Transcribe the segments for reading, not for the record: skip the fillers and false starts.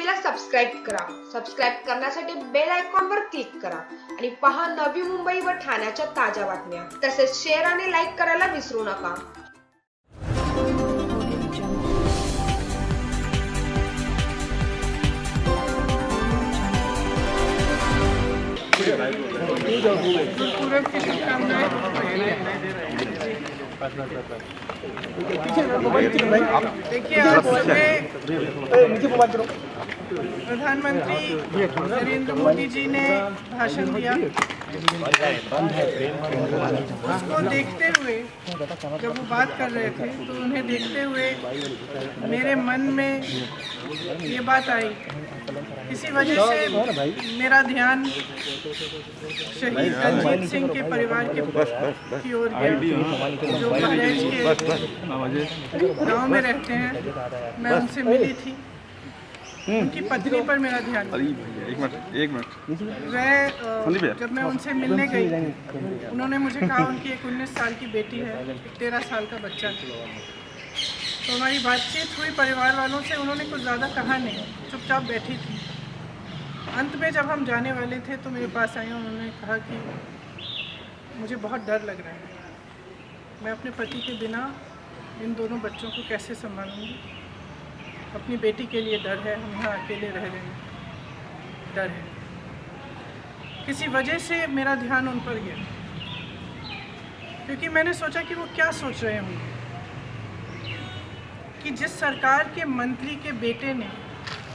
चॅनेलला सबस्क्राईब करा. सबस्क्राईब करण्यासाठी बेल आयकॉनवर क्लिक करा आणि पहा नवी मुंबई व ठाण्याच्या ताज्या बातम्या. तसेच शेअर आणि लाईक करायला विसरू नका. देखिए, आज सुबह प्रधानमंत्री नरेंद्र मोदी जी ने भाषण दिया. उसको देखते हुए जब वो बात कर रहे थे तो उन्हें देखते हुए मेरे मन में ये बात आई. इसी वजह से मेरा ध्यान शहीद दलजीत सिंह के परिवार की ओर गया, जो बहराइच के गांव में रहते हैं. मैं उनसे मिली थी. उनकी पत्नी पर मेरा ध्यान एक मिनट वह जब मैं उनसे मिलने गई, उन्होंने मुझे कहा उनकी एक 19 साल की बेटी है, एक 13 साल का बच्चा है. तो हमारी बातचीत हुई परिवार वालों से. उन्होंने कुछ ज़्यादा कहा नहीं, चुपचाप बैठी थी. अंत में जब हम जाने वाले थे तो मेरे पास आए. उन्होंने कहा कि मुझे बहुत डर लग रहा है, मैं अपने पति के बिना इन दोनों बच्चों को कैसे संभालूंगी. अपनी बेटी के लिए डर है, हम यहाँ अकेले रह रहे हैं, डर है. किसी वजह से मेरा ध्यान उन पर गया, क्योंकि मैंने सोचा कि वो क्या सोच रहे होंगे कि जिस सरकार के मंत्री के बेटे ने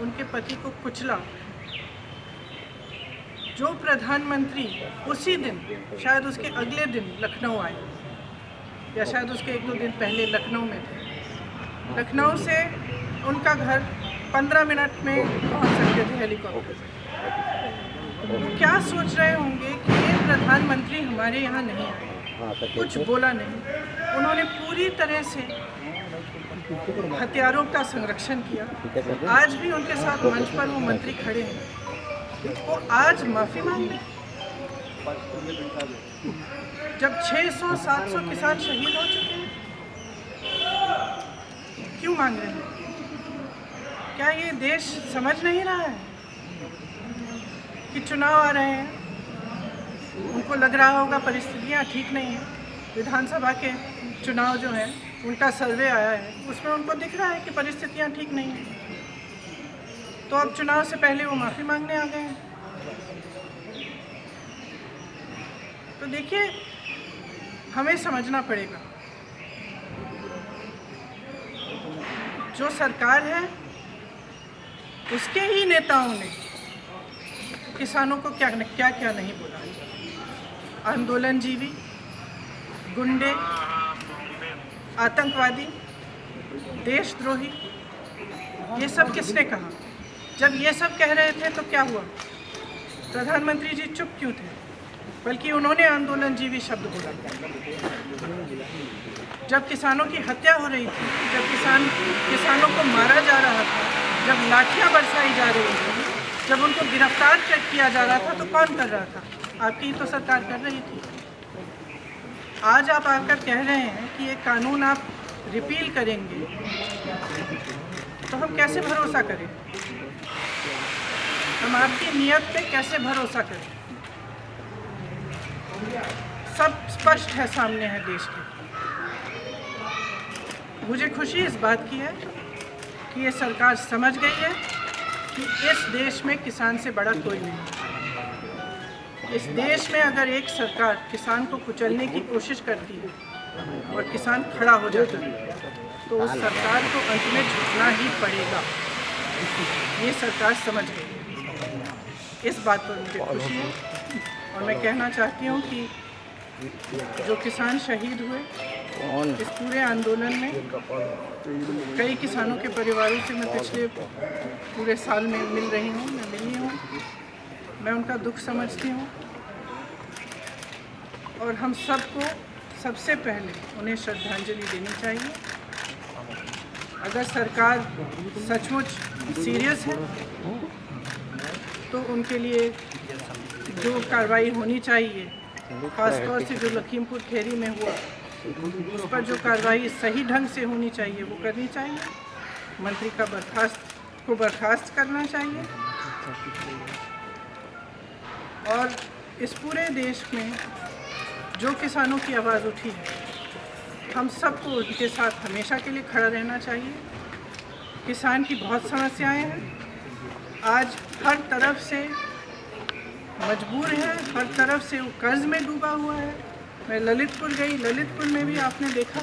उनके पति को कुचला, जो प्रधानमंत्री उसी दिन, शायद उसके अगले दिन लखनऊ आए, या शायद उसके 1-2 दिन पहले लखनऊ में थे. लखनऊ से उनका घर 15 मिनट में पहुंच सकते थे हेलीकॉप्टर से. वो क्या सोच रहे होंगे कि ये प्रधानमंत्री हमारे यहाँ नहीं आए, कुछ बोला नहीं. उन्होंने पूरी तरह से हथियारों का संरक्षण किया. आज भी उनके साथ मंच पर वो मंत्री खड़े हैं. वो आज माफ़ी मांग रहे हैं जब 600-700 किसान शहीद हो चुके हैं. क्यों मांग रहे हैं? क्या ये देश समझ नहीं रहा है कि चुनाव आ रहे हैं? उनको लग रहा होगा परिस्थितियाँ ठीक नहीं हैं. विधानसभा के चुनाव जो हैं उनका सर्वे आया है, उसमें उनको दिख रहा है कि परिस्थितियाँ ठीक नहीं हैं. तो अब चुनाव से पहले वो माफ़ी मांगने आ गए हैं. तो देखिए, हमें समझना पड़ेगा, जो सरकार है उसके ही नेताओं ने किसानों को क्या क्या नहीं बोला. आंदोलनजीवी, गुंडे, आतंकवादी, देशद्रोही, ये सब किसने कहा? जब ये सब कह रहे थे तो क्या हुआ? प्रधानमंत्री जी चुप क्यों थे? बल्कि उन्होंने आंदोलनजीवी शब्द बोला. जब किसानों की हत्या हो रही थी, जब किसानों को मारा जा रहा था, जब लाठियां बरसाई जा रही थी, जब उनको गिरफ्तार किया जा रहा था, तो कौन कर रहा था? आपकी तो सरकार कर रही थी. आज आप आकर कह रहे हैं कि ये कानून आप रिपील करेंगे, तो हम कैसे भरोसा करें? हम आपकी नीयत पे कैसे भरोसा करें? सब स्पष्ट है, सामने है देश के. मुझे खुशी इस बात की है कि ये सरकार समझ गई है कि इस देश में किसान से बड़ा कोई नहीं. इस देश में अगर एक सरकार किसान को कुचलने की कोशिश करती है और किसान खड़ा हो जाता है, तो उस सरकार को अंत में झुकना ही पड़ेगा. ये सरकार समझ गई है. इस बात पर मुझे खुशी है. और मैं कहना चाहती हूँ कि जो किसान शहीद हुए इस पूरे आंदोलन में, कई किसानों के परिवारों से मैं पिछले पूरे साल में मिल रही हूँ, मैं मिली हूँ. मैं उनका दुख समझती हूँ और हम सबको सबसे पहले उन्हें श्रद्धांजलि देनी चाहिए. अगर सरकार सचमुच सीरियस है तो उनके लिए जो कार्रवाई होनी चाहिए, खासतौर से जो लखीमपुर खीरी में हुआ, उस पर जो कार्रवाई सही ढंग से होनी चाहिए वो करनी चाहिए. मंत्री का बर्खास्त को बर्खास्त करना चाहिए और इस पूरे देश में जो किसानों की आवाज़ उठी है, हम सबको उनके साथ हमेशा के लिए खड़ा रहना चाहिए। किसान की बहुत समस्याएं हैं, आज हर तरफ से मजबूर है, हर तरफ से वो कर्ज में डूबा हुआ है। मैं ललितपुर गई, ललितपुर में भी आपने देखा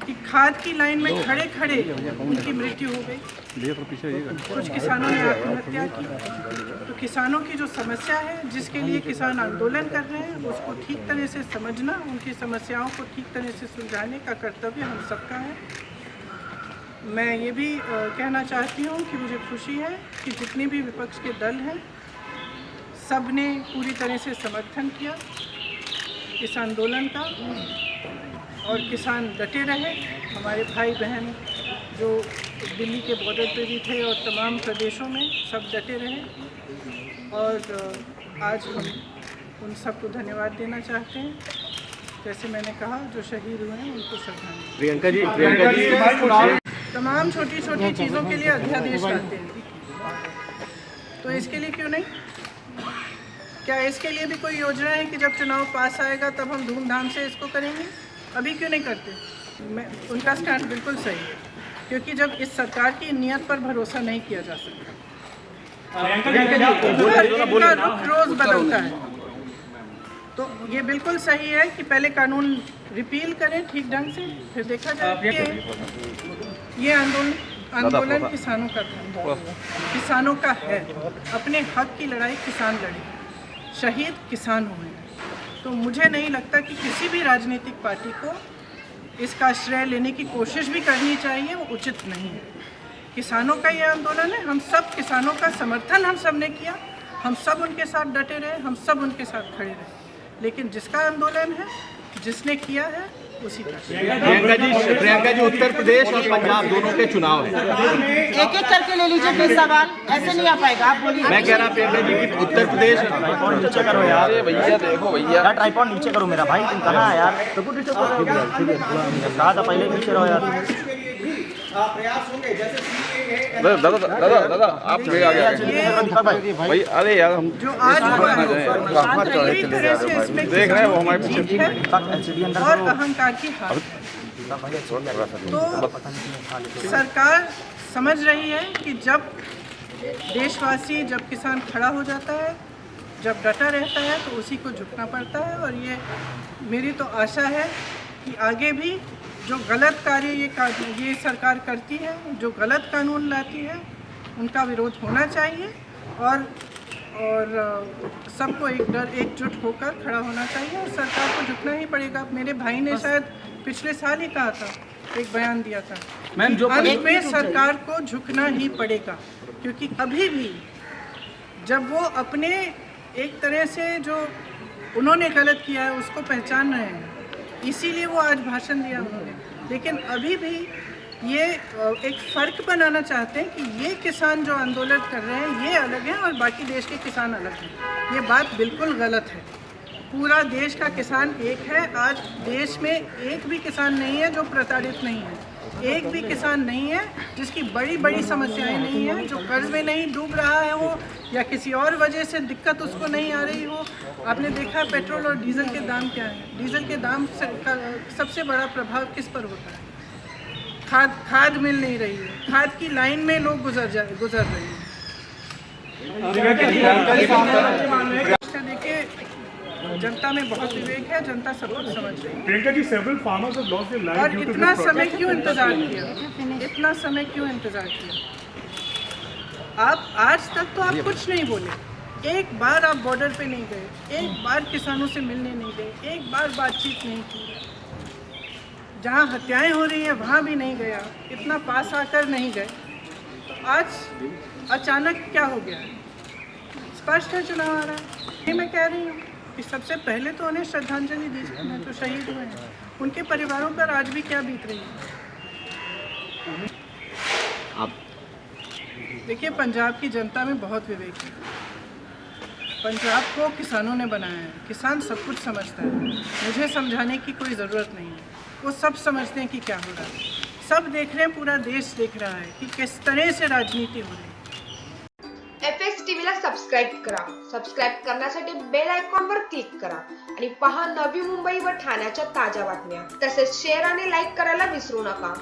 कि खाद की लाइन में खड़े खड़े उनकी मृत्यु हो गई। कुछ किसानों ने आत्महत्या की। तो किसानों की जो समस्या है, जिसके लिए किसान आंदोलन कर रहे हैं, उसको ठीक तरह से समझना, उनकी समस्याओं को ठीक तरह से सुलझाने का कर्तव्य हम सबका है। मैं ये भी कहना चाहती हूँ कि मुझे खुशी है कि जितने भी विपक्ष के दल हैं, सब ने पूरी तरह से समर्थन किया इस आंदोलन का और किसान डटे रहे। हमारे भाई बहन जो दिल्ली के बॉर्डर पे भी थे और तमाम प्रदेशों में सब डटे रहे और आज हम उन सबको धन्यवाद देना चाहते हैं। जैसे मैंने कहा, जो शहीद हुए हैं उनको श्रद्धांजलि। प्रियंका जी तमाम छोटी छोटी चीज़ों के लिए अध्यादेश लाते हैं, तो इसके लिए क्यों नहीं? क्या इसके लिए भी कोई योजना है कि जब चुनाव पास आएगा तब हम धूमधाम से इसको करेंगे? अभी क्यों नहीं करते? उनका स्टैंड बिल्कुल सही है, क्योंकि जब इस सरकार की नीयत पर भरोसा नहीं किया जा सकता, इनका रुख रोज बदलता है। तो ये बिल्कुल सही है कि पहले कानून रिपील करें ठीक ढंग से, फिर देखा जाए कि ये आंदोलन किसानों का था, किसानों का है। अपने हक की लड़ाई किसान लड़े, शहीद किसान हुए। तो मुझे नहीं लगता कि किसी भी राजनीतिक पार्टी को इसका श्रेय लेने की कोशिश भी करनी चाहिए, वो उचित नहीं है। किसानों का ये आंदोलन है, हम सब किसानों का समर्थन हम सब ने किया, हम सब उनके साथ डटे रहे, हम सब उनके साथ खड़े रहे। लेकिन जिसका आंदोलन है, जिसने किया है, उसी का। प्रियंका जी उत्तर प्रदेश और पंजाब दोनों के चुनाव है, एक एक करके ले लीजिए प्लीज सवाल, ऐसे नहीं आ पाएगा। आप बोलिए। मैं कह रहा प्रियंका जी की उत्तर प्रदेश। ट्राइपॉड नीचे करो यार। भैया देखो भैया यार ट्राइपॉड नीचे करो मेरा भाई, तुम कहाँ है यार? कहा था पहले नीचे रहो यार। दादा दादा दादा आप ले आ गए भाई। अरे यार हम जो आज हुआ है, पूरी तरह से इसमें देख रहे हैं वो हमारे पीछे जीत है और अहंकार की हार। तो सरकार समझ रही है कि जब देशवासी, जब किसान खड़ा हो जाता है, जब डटा रहता है, तो उसी को झुकना पड़ता है। और ये मेरी तो आशा है कि आगे भी जो गलत कार्य ये सरकार करती है, जो गलत कानून लाती है, उनका विरोध होना चाहिए और सबको एकजुट होकर खड़ा होना चाहिए और सरकार को झुकना ही पड़ेगा। मेरे भाई ने शायद पिछले साल ही कहा था, एक बयान दिया था, अंत में सरकार को झुकना ही पड़ेगा, क्योंकि अभी भी जब वो अपने एक तरह से जो उन्होंने गलत किया है उसको पहचान रहे हैं, इसीलिए वो आज भाषण दिया उन्होंने। लेकिन अभी भी ये एक फ़र्क बनाना चाहते हैं कि ये किसान जो आंदोलन कर रहे हैं ये अलग हैं और बाकी देश के किसान अलग हैं। ये बात बिल्कुल गलत है। पूरा देश का किसान एक है। आज देश में एक भी किसान नहीं है जो प्रताड़ित नहीं है, एक भी किसान नहीं है जिसकी बड़ी बड़ी समस्याएं नहीं हैं, जो कर्ज में नहीं डूब रहा है हो या किसी और वजह से दिक्कत उसको नहीं आ रही हो। आपने देखा पेट्रोल और डीजल के दाम क्या हैं? डीजल के दाम का सबसे बड़ा प्रभाव किस पर होता है? खाद मिल नहीं रही है, खाद की लाइन में लोग गुजर रहे हैं। देखिए, जनता में बहुत विवेक है, जनता सब कुछ समझ रही है। Priyanka ji, several farmers have lost their lives और due to इतना this समय protest. क्यों इंतजार किया? इतना समय क्यों इंतजार किया? आप आज तक तो आप कुछ नहीं बोले, एक बार आप बॉर्डर पे नहीं गए, एक बार किसानों से मिलने नहीं गए, एक बार बातचीत नहीं की, जहाँ हत्याएं हो रही हैं वहाँ भी नहीं गया, इतना पास आकर नहीं गए। तो आज अचानक क्या हो गया? स्पष्ट है चुनाव आ रहा है। ये मैं कह रही हूँ कि सबसे पहले तो उन्हें श्रद्धांजलि दीजिए जो शहीद हुए हैं, उनके परिवारों पर आज भी क्या बीत रही है। देखिए, पंजाब की जनता में बहुत विवेक है। पंजाब को किसानों ने बनाया है, किसान सब कुछ समझता है, मुझे समझाने की कोई ज़रूरत नहीं है, वो सब समझते हैं कि क्या हो रहा है। सब देख रहे हैं, पूरा देश देख रहा है कि किस तरह से राजनीति हो रही है. FS टीव्हीला सबस्क्राईब करा. सबस्क्राईब करण्यासाठी बेल आयकॉनवर क्लिक करा आणि पहा नवी मुंबई व ठाण्याच्या ताज्या बातम्या. तसेच शेअर आणि लाईक करायला विसरू नका.